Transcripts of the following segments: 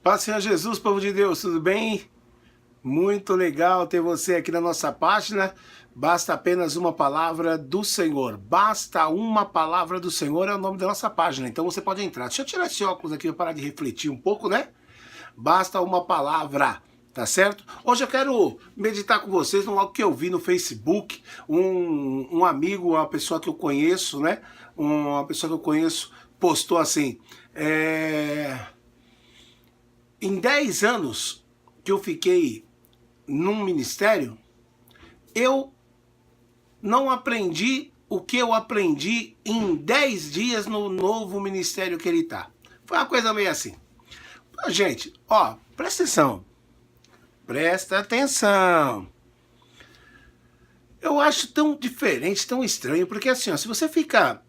Paz, Senhor Jesus, povo de Deus, tudo bem? Muito legal ter você aqui na nossa página. Basta apenas uma palavra do Senhor. Basta uma palavra do Senhor é o nome da nossa página. Então você pode entrar. Deixa eu tirar esse óculos aqui para parar de refletir um pouco, né? Basta uma palavra, tá certo? Hoje eu quero meditar com vocês num algo que eu vi no Facebook. Um amigo, uma pessoa que eu conheço, né? Uma pessoa que eu conheço postou assim... Em 10 anos que eu fiquei num ministério, eu não aprendi o que eu aprendi em 10 dias no novo ministério que ele tá. Foi uma coisa meio assim. Gente, ó, presta atenção. Presta atenção. Eu acho tão diferente, tão estranho, porque assim, ó, se você ficar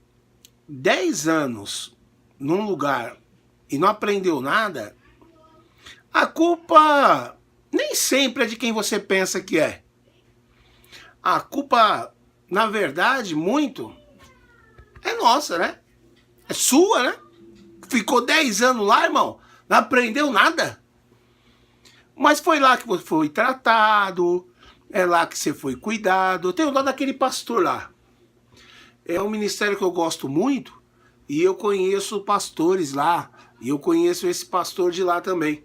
10 anos num lugar e não aprendeu nada... A culpa nem sempre é de quem você pensa que é. A culpa, na verdade, muito, é nossa, né? É sua, né? Ficou 10 anos lá, irmão, não aprendeu nada. Mas foi lá que você foi tratado, é lá que você foi cuidado. Eu tenho dó daquele pastor lá. É um ministério que eu gosto muito e eu conheço pastores lá. E eu conheço esse pastor de lá também.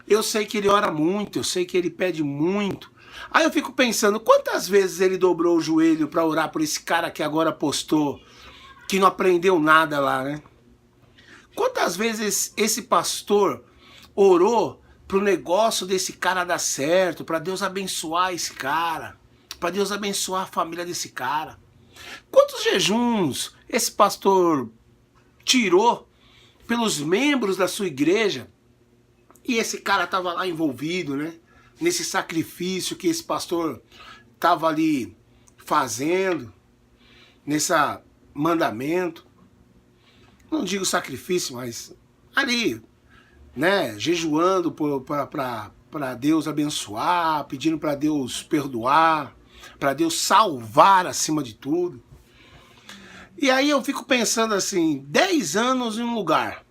Eu sei que ele ora muito, eu sei que ele pede muito. Aí eu fico pensando, quantas vezes ele dobrou o joelho para orar por esse cara que agora postou, que não aprendeu nada lá, né? Quantas vezes esse pastor orou pro negócio desse cara dar certo, para Deus abençoar esse cara, para Deus abençoar a família desse cara? Quantos jejuns esse pastor tirou pelos membros da sua igreja? E esse cara estava lá envolvido, né? Nesse sacrifício que esse pastor estava ali fazendo, nesse mandamento. Não digo sacrifício, mas ali, né? Jejuando para Deus abençoar, pedindo para Deus perdoar, para Deus salvar acima de tudo. E aí eu fico pensando assim, 10 anos em um lugar.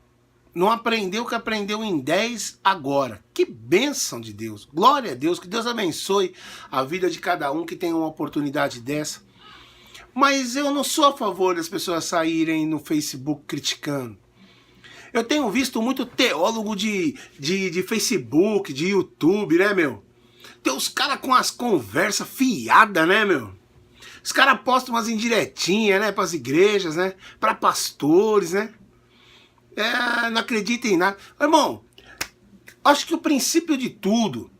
Não aprendeu o que aprendeu em 10 agora. Que bênção de Deus. Glória a Deus. Que Deus abençoe a vida de cada um que tem uma oportunidade dessa. Mas eu não sou a favor das pessoas saírem no Facebook criticando. Eu tenho visto muito teólogo de Facebook, de YouTube, né, meu? Tem os caras com as conversas fiadas, né, meu? Os caras postam umas indiretinhas, né, para as igrejas, né? Para pastores, né? Não acredita em nada. Irmão, acho que o princípio de tudo,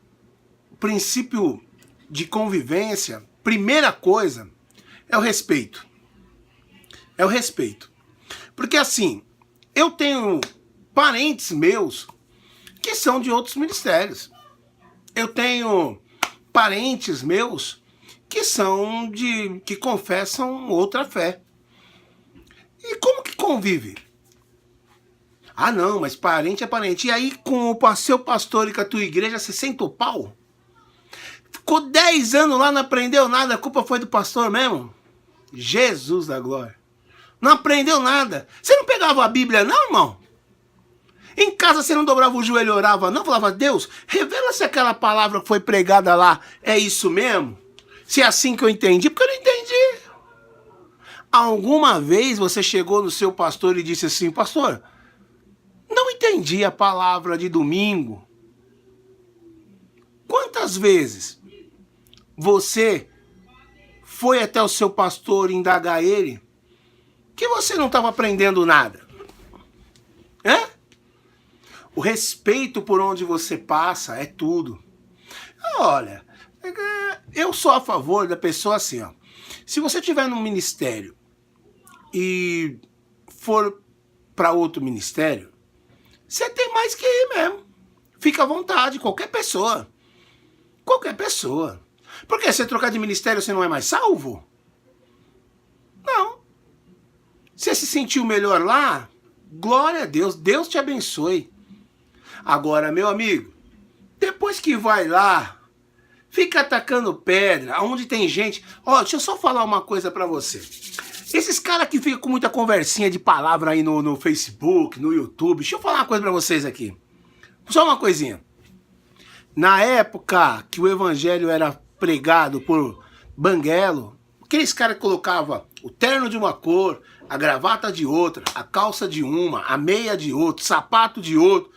o princípio de convivência, primeira coisa, é o respeito. É o respeito. Porque assim, eu tenho parentes meus que são de outros ministérios. Eu tenho parentes meus que são que confessam outra fé. E como que convive? Ah, não, mas parente é parente. E aí, com o seu pastor e com a tua igreja, você senta o pau? Ficou 10 anos lá, não aprendeu nada, a culpa foi do pastor mesmo? Jesus da glória. Não aprendeu nada. Você não pegava a Bíblia, não, irmão? Em casa você não dobrava o joelho e orava, não? Falava, Deus, revela se aquela palavra que foi pregada lá é isso mesmo? Se é assim que eu entendi, porque eu não entendi. Alguma vez você chegou no seu pastor e disse assim, pastor, não entendi a palavra de domingo. Quantas vezes você foi até o seu pastor indagar ele que você não estava aprendendo nada? O respeito por onde você passa é tudo. Olha, eu sou a favor da pessoa assim, ó. Se você estiver num ministério e for para outro ministério, você tem mais que ir mesmo. Fica à vontade, qualquer pessoa. Qualquer pessoa. Porque se você trocar de ministério, você não é mais salvo? Não. Você se sentiu melhor lá? Glória a Deus, Deus te abençoe. Agora, meu amigo, depois que vai lá, fica atacando pedra, onde tem gente... Ó, deixa eu só falar uma coisa pra você. Esses caras que ficam com muita conversinha de palavra aí no Facebook, no YouTube, deixa eu falar uma coisa pra vocês aqui. Só uma coisinha. Na época que o evangelho era pregado por Banguelo, aqueles caras que colocavam o terno de uma cor, a gravata de outra, a calça de uma, a meia de outro, sapato de outro,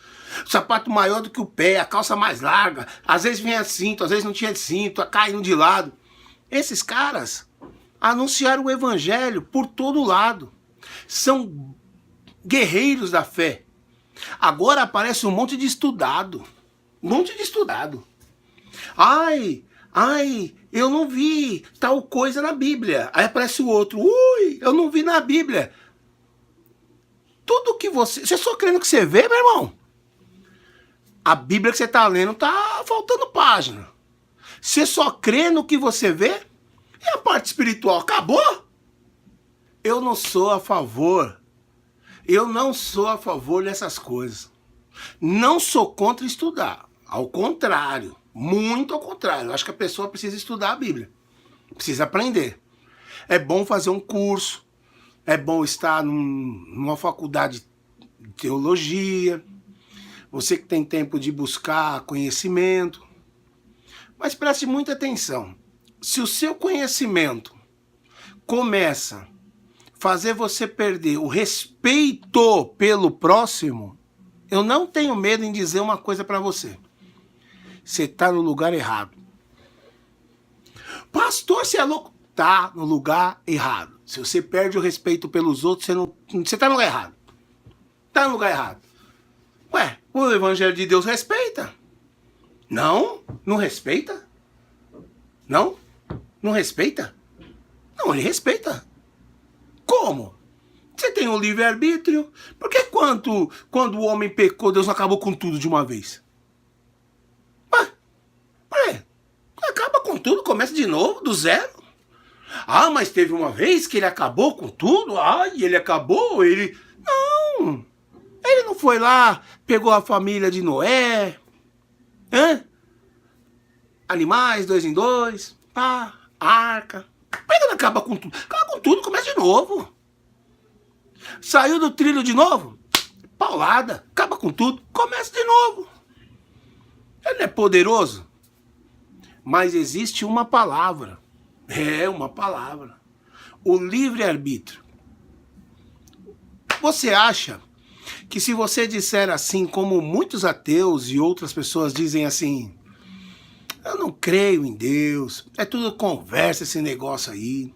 sapato maior do que o pé, a calça mais larga, às vezes vinha cinto, às vezes não tinha cinto, caindo de lado. Esses caras anunciaram o evangelho por todo lado. São guerreiros da fé. Agora aparece um monte de estudado. Um monte de estudado. Ai, eu não vi tal coisa na Bíblia. Aí aparece o outro. Ui, eu não vi na Bíblia. Tudo que você... Você só crê no que você vê, meu irmão? A Bíblia que você está lendo tá faltando página. Você só crê no que você vê? E a parte espiritual acabou? Eu não sou a favor. Eu não sou a favor dessas coisas. Não sou contra estudar. Ao contrário. Muito ao contrário. Eu acho que a pessoa precisa estudar a Bíblia. Precisa aprender. É bom fazer um curso. É bom estar numa faculdade de teologia. Você que tem tempo de buscar conhecimento. Mas preste muita atenção. Se o seu conhecimento começa a fazer você perder o respeito pelo próximo, eu não tenho medo em dizer uma coisa para você. Você está no lugar errado. Pastor, você é louco? Tá no lugar errado. Se você perde o respeito pelos outros, você está no lugar errado. Está no lugar errado. Ué, o Evangelho de Deus respeita. Não? Não respeita? Não? Não respeita? Não, ele respeita. Como? Você tem um livre-arbítrio. Por que quando o homem pecou, Deus não acabou com tudo de uma vez? Acaba com tudo, começa de novo, do zero. Ah, mas teve uma vez que ele acabou com tudo? Ah, e ele acabou, ele... Não! Ele não foi lá, pegou a família de Noé, animais, 2 em 2, pá, arca. Por que não acaba com tudo? Acaba com tudo, começa de novo. Saiu do trilho de novo, paulada, acaba com tudo, começa de novo. Ele é poderoso, mas existe uma palavra. É uma palavra. O livre-arbítrio. Você acha que se você disser assim, como muitos ateus e outras pessoas dizem assim, eu não creio em Deus, é tudo conversa esse negócio aí,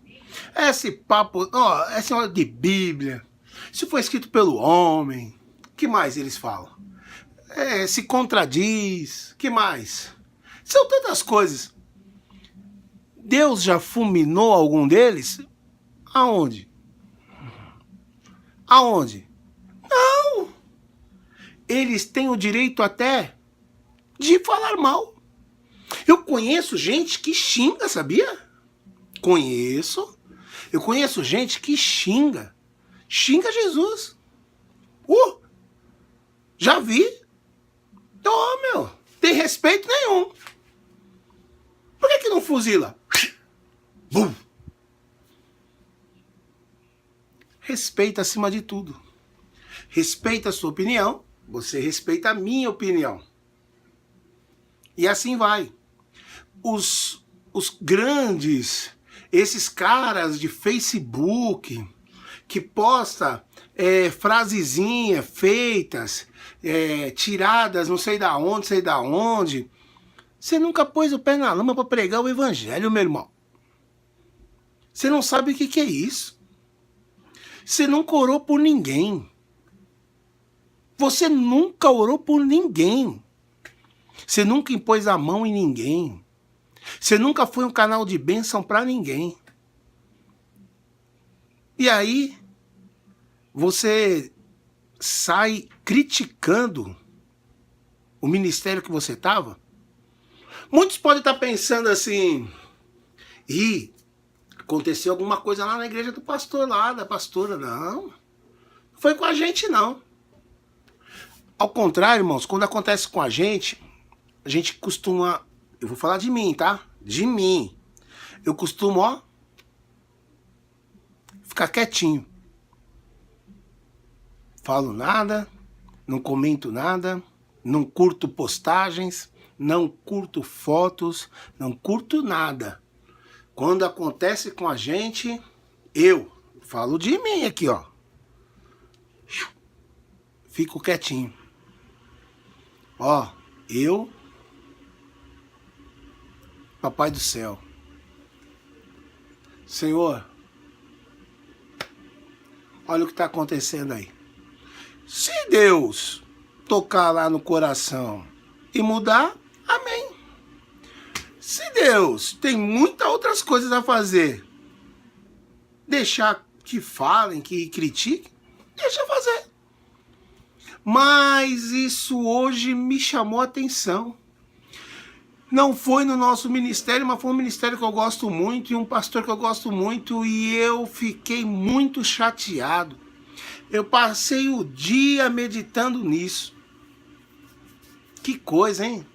esse papo, essa hora de Bíblia, isso foi escrito pelo homem, que mais eles falam? Se contradiz, que mais? São tantas coisas. Deus já fulminou algum deles? Aonde? Aonde? Não! Eles têm o direito até de falar mal. Eu conheço gente que xinga, sabia? Conheço. Eu conheço gente que xinga. Xinga Jesus. Já vi. Então, meu, tem respeito nenhum. Por que não fuzila? Bum. Respeita acima de tudo. Respeita a sua opinião, você respeita a minha opinião. E assim vai. Os grandes, esses caras de Facebook, que posta frasezinhas feitas, tiradas não sei da onde, você nunca pôs o pé na lama para pregar o evangelho, meu irmão. Você não sabe o que é isso. Você nunca orou por ninguém. Você nunca orou por ninguém. Você nunca impôs a mão em ninguém. Você nunca foi um canal de bênção para ninguém. E aí, você sai criticando o ministério que você estava? Muitos podem estar pensando assim, aconteceu alguma coisa lá na igreja do pastor lá, da pastora. Não foi com a gente, não. Ao contrário, irmãos, quando acontece com a gente costuma... Eu vou falar de mim, tá? De mim. Eu costumo, ficar quietinho. Falo nada, não comento nada, não curto postagens, não curto fotos, não curto nada. Quando acontece com a gente, eu falo de mim aqui, ó. Fico quietinho. Ó, eu, Papai do céu, Senhor, olha o que está acontecendo aí. Se Deus tocar lá no coração e mudar, amém. Se Deus tem muitas outras coisas a fazer, deixar que falem, que critiquem, deixa fazer. Mas isso hoje me chamou a atenção. Não foi no nosso ministério, mas foi um ministério que eu gosto muito e um pastor que eu gosto muito, e eu fiquei muito chateado. Eu passei o dia meditando nisso. Que coisa, hein?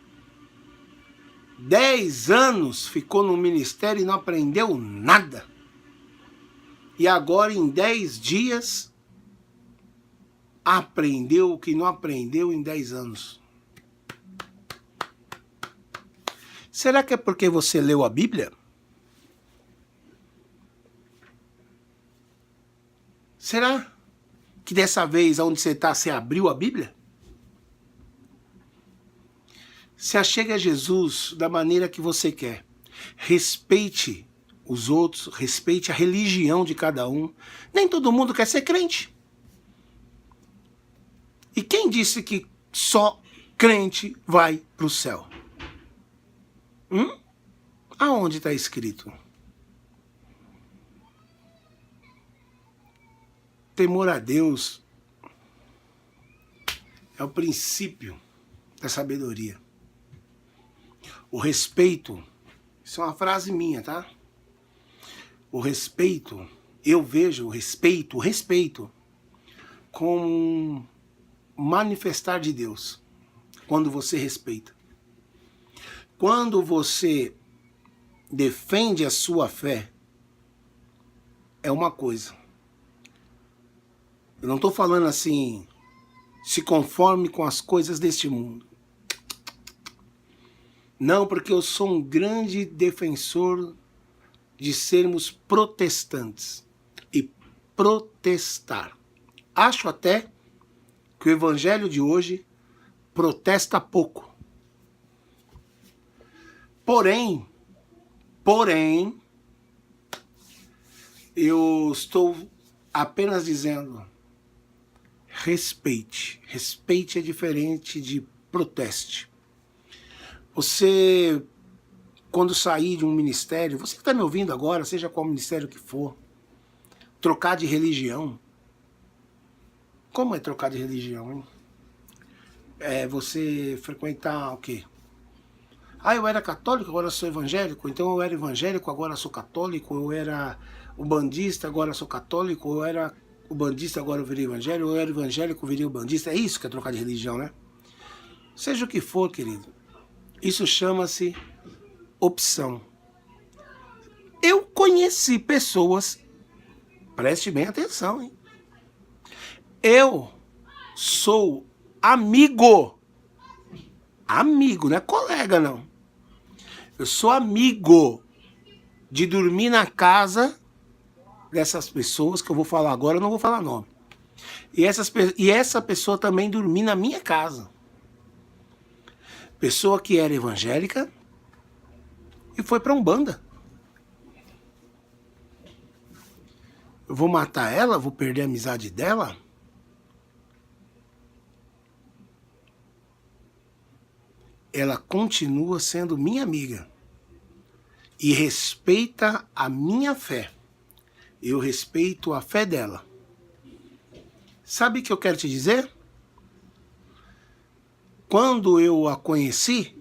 10 anos ficou no ministério e não aprendeu nada. E agora em 10 dias aprendeu o que não aprendeu em 10 anos. Será que é porque você leu a Bíblia? Será que dessa vez, onde você está, você abriu a Bíblia? Se achegue a Jesus da maneira que você quer. Respeite os outros, respeite a religião de cada um. Nem todo mundo quer ser crente. E quem disse que só crente vai para o céu? Aonde está escrito? Temor a Deus é o princípio da sabedoria. O respeito, isso é uma frase minha, tá? O respeito, eu vejo o respeito como um manifestar de Deus. Quando você respeita. Quando você defende a sua fé, é uma coisa. Eu não estou falando assim, se conforme com as coisas deste mundo. Não, porque eu sou um grande defensor de sermos protestantes e protestar. Acho até que o evangelho de hoje protesta pouco. Porém, eu estou apenas dizendo, respeite. Respeite é diferente de proteste. Você, quando sair de um ministério, você que está me ouvindo agora, seja qual ministério que for, trocar de religião. Como é trocar de religião, hein? É você frequentar o quê? Ah, eu era católico, agora sou evangélico. Então eu era evangélico, agora sou católico. Eu era ubandista, agora sou católico. Eu era ubandista, agora eu virei evangélico. Eu era evangélico, virei ubandista. É isso que é trocar de religião, né? Seja o que for, querido. Isso chama-se opção. Eu conheci pessoas, preste bem atenção, hein? Eu sou amigo, não é colega não. Eu sou amigo de dormir na casa dessas pessoas que eu vou falar agora, eu não vou falar nome. E essa pessoa também dormir na minha casa. Pessoa que era evangélica e foi para Umbanda. Eu vou matar ela? Vou perder a amizade dela? Ela continua sendo minha amiga. E respeita a minha fé. Eu respeito a fé dela. Sabe o que eu quero te dizer? Quando eu a conheci,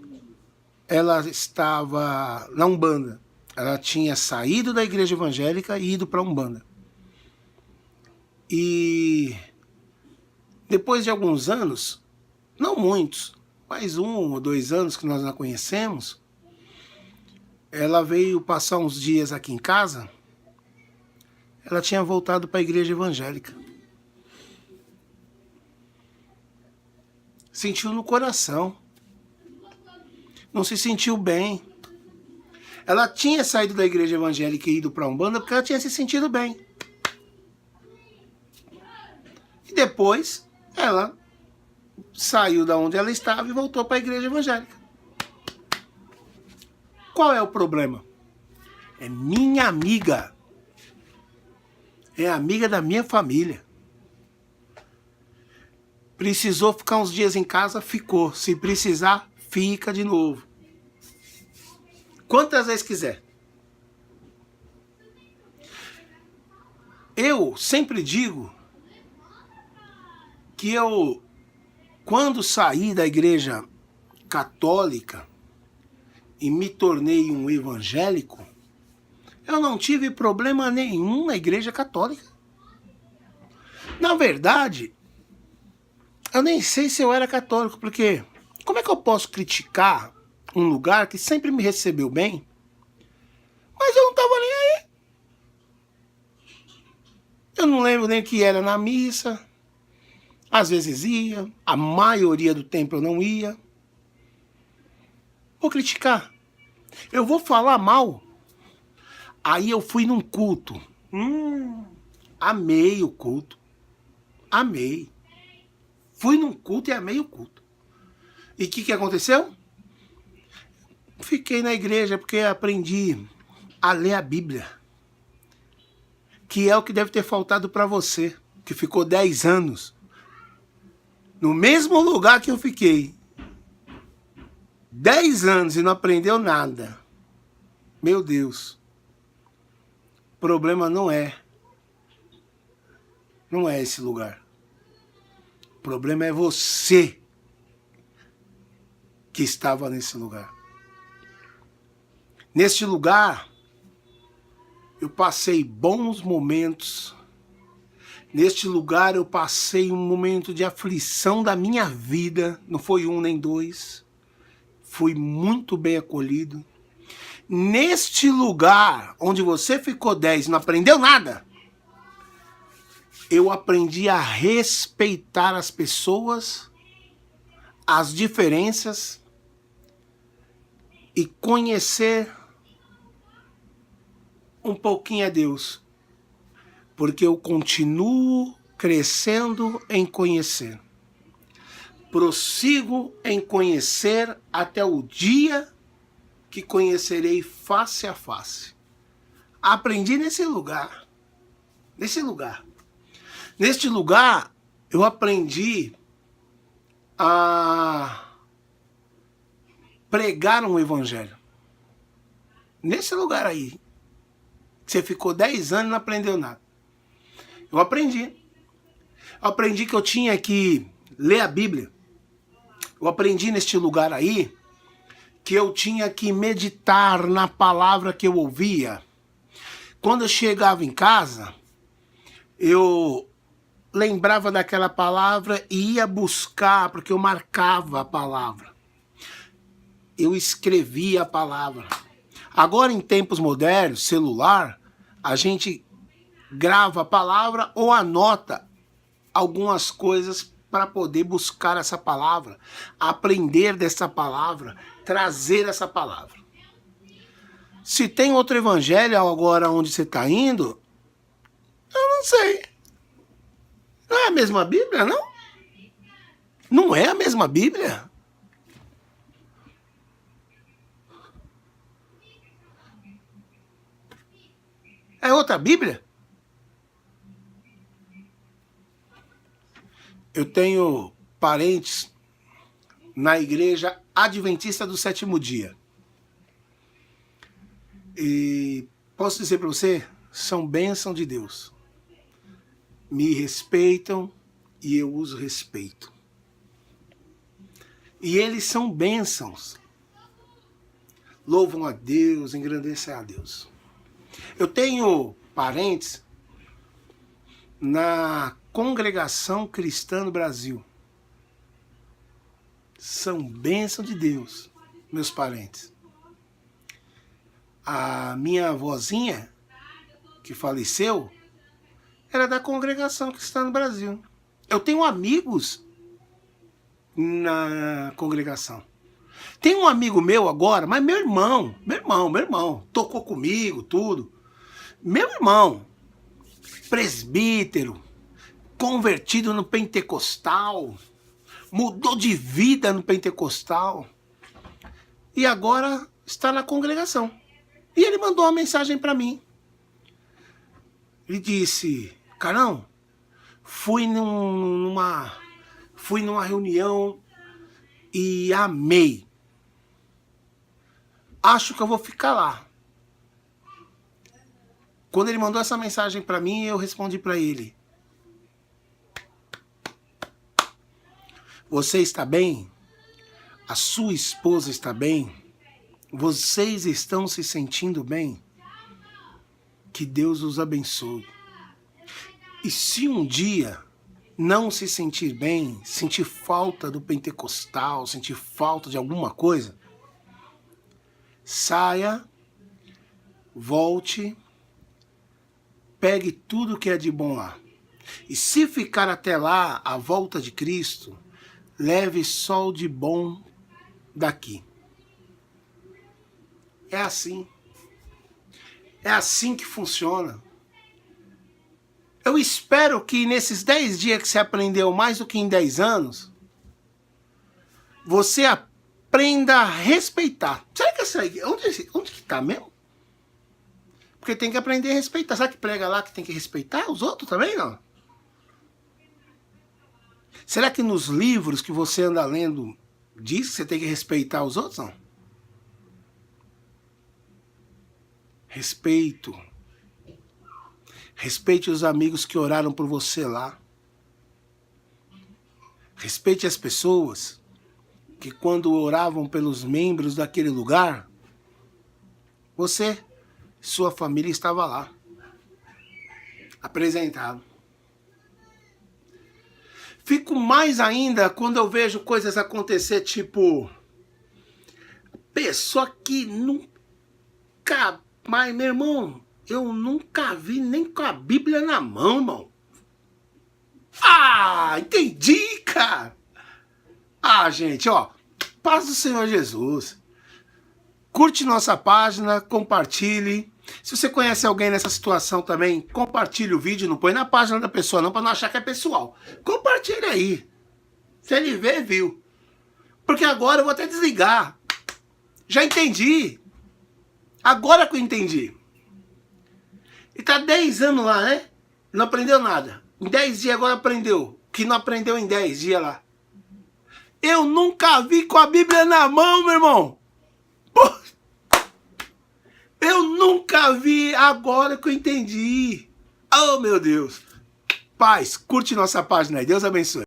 ela estava na Umbanda. Ela tinha saído da igreja evangélica e ido para a Umbanda. E depois de alguns anos, não muitos, mas 1 ou 2 anos que nós a conhecemos, ela veio passar uns dias aqui em casa. Ela tinha voltado para a igreja evangélica. sentiu no coração, não se sentiu bem. Ela tinha saído da igreja evangélica e ido para a Umbanda porque ela tinha se sentido bem. E depois ela saiu da onde ela estava e voltou para a igreja evangélica. Qual é o problema? É minha amiga. É amiga da minha família. Precisou ficar uns dias em casa? Ficou. Se precisar, fica de novo. Quantas vezes quiser. Eu sempre digo que eu, quando saí da igreja católica e me tornei um evangélico, eu não tive problema nenhum na igreja católica. Na verdade, eu nem sei se eu era católico, porque como é que eu posso criticar um lugar que sempre me recebeu bem, mas eu não estava nem aí. Eu não lembro nem que era na missa. Às vezes ia, a maioria do tempo eu não ia. Vou criticar. Eu vou falar mal. Aí eu fui num culto. Amei o culto. Amei. Fui num culto e amei o culto. E o que aconteceu? Fiquei na igreja porque aprendi a ler a Bíblia. Que é o que deve ter faltado para você, que ficou 10 anos no mesmo lugar que eu fiquei. 10 anos e não aprendeu nada. Meu Deus. O problema não é esse lugar. O problema é você que estava nesse lugar. Neste lugar, eu passei bons momentos. Neste lugar, eu passei um momento de aflição da minha vida. Não foi um nem dois. Fui muito bem acolhido. Neste lugar, onde você ficou 10 e não aprendeu nada, eu aprendi a respeitar as pessoas, as diferenças e conhecer um pouquinho a Deus. Porque eu continuo crescendo em conhecer. Prossigo em conhecer até o dia que conhecerei face a face. Aprendi nesse lugar. Nesse lugar. Neste lugar, eu aprendi a pregar um evangelho. Nesse lugar aí. Você ficou 10 anos e não aprendeu nada. Eu aprendi. Eu aprendi que eu tinha que ler a Bíblia. Eu aprendi neste lugar aí que eu tinha que meditar na palavra que eu ouvia. Quando eu chegava em casa, eu lembrava daquela palavra e ia buscar, porque eu marcava a palavra. Eu escrevia a palavra. Agora, em tempos modernos, celular, a gente grava a palavra ou anota algumas coisas para poder buscar essa palavra, aprender dessa palavra, trazer essa palavra. Se tem outro evangelho agora onde você está indo, eu não sei. Não é a mesma Bíblia, não? Não é a mesma Bíblia? É outra Bíblia? Eu tenho parentes na igreja adventista do sétimo dia. E posso dizer para você, são bênção de Deus. Me respeitam e eu os respeito. E eles são bênçãos. Louvam a Deus, engrandecem a Deus. Eu tenho parentes na Congregação Cristã no Brasil. São bênção de Deus, meus parentes. A minha avózinha, que faleceu, era da Congregação Cristã no Brasil. Eu tenho amigos na congregação. Tem um amigo meu agora, mas meu irmão, tocou comigo, tudo. Meu irmão, presbítero, convertido no pentecostal, mudou de vida no pentecostal e agora está na congregação. E ele mandou uma mensagem para mim. Ele disse: Carlão, fui numa reunião e amei. Acho que eu vou ficar lá. Quando ele mandou essa mensagem para mim, eu respondi para ele: você está bem? A sua esposa está bem? Vocês estão se sentindo bem? Que Deus os abençoe. E se um dia não se sentir bem, sentir falta do pentecostal, sentir falta de alguma coisa, saia, volte, pegue tudo que é de bom lá. E se ficar até lá, a volta de Cristo, leve só o de bom daqui. É assim. É assim que funciona. Eu espero que nesses 10 dias que você aprendeu mais do que em 10 anos, você aprenda a respeitar. Será que essa aí, onde que tá mesmo? Porque tem que aprender a respeitar. Será que prega lá que tem que respeitar os outros também, não? Será que nos livros que você anda lendo diz que você tem que respeitar os outros, não? Respeito. Respeite os amigos que oraram por você lá. Respeite as pessoas que quando oravam pelos membros daquele lugar, você, sua família estava lá, apresentado. Fico mais ainda quando eu vejo coisas acontecer, tipo, pessoa que nunca, mas meu irmão, eu nunca vi nem com a Bíblia na mão, irmão. Ah, entendi, cara. Ah, gente, ó, paz do Senhor Jesus. Curte nossa página, compartilhe. Se você conhece alguém nessa situação também, compartilhe o vídeo, não põe na página da pessoa não, para não achar que é pessoal. Compartilha aí. Se ele ver, viu. Porque agora eu vou até desligar. Já entendi. Agora que eu entendi. E tá 10 anos lá, né? Não aprendeu nada. Em 10 dias agora aprendeu. Que não aprendeu em 10 dias lá. Eu nunca vi com a Bíblia na mão, meu irmão. Pô. Eu nunca vi, agora que eu entendi. Oh, meu Deus. Paz, curte nossa página aí. Deus abençoe.